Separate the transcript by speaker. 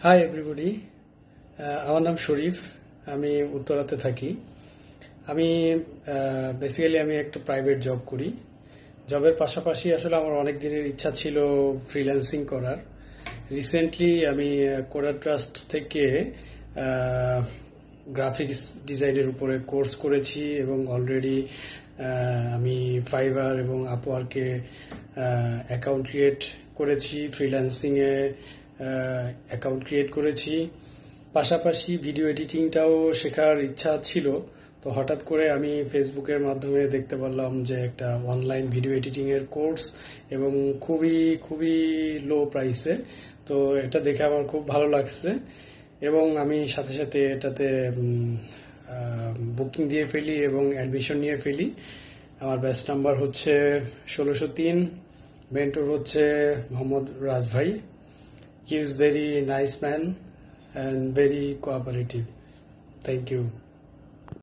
Speaker 1: Hi everybody. আমার নাম শরীফ। আমি উত্তরাতে থাকি। আমি বেসিক্যালি আমি একটা প্রাইভেট জব করি। জবের পাশাপাশি আসলে আমার অনেক দিনের ইচ্ছা ছিল ফ্রিল্যান্সিং করার। রিসেন্টলি আমি কোডার ট্রাস্ট থেকে গ্রাফিক্স ডিজাইনের উপরে কোর্স করেছি এবং অলরেডি আমি ফাইবার এবং আপওয়ার্কে অ্যাকাউন্ট ক্রিয়েট করেছি, ফ্রিল্যান্সিংয়ে অ্যাকাউন্ট ক্রিয়েট করেছি। পাশাপাশি ভিডিও এডিটিংটাও শেখার ইচ্ছা ছিল। তো হঠাৎ করে আমি ফেসবুকের মাধ্যমে দেখতে পারলাম যে একটা অনলাইন ভিডিও এডিটিং এর কোর্স এবং খুবই খুবই লো প্রাইসে। তো এটা দেখে আমার খুব ভালো লাগছে এবং আমি সাথে সাথে এটাতে বুকিং দিয়ে ফেলি এবং অ্যাডমিশন নিয়ে ফেলি। আমার ব্যাচ নাম্বার হচ্ছে 1603। মেন্টর হচ্ছে মোহাম্মদ রাজ ভাই। He is very nice man and very cooperative. Thank you.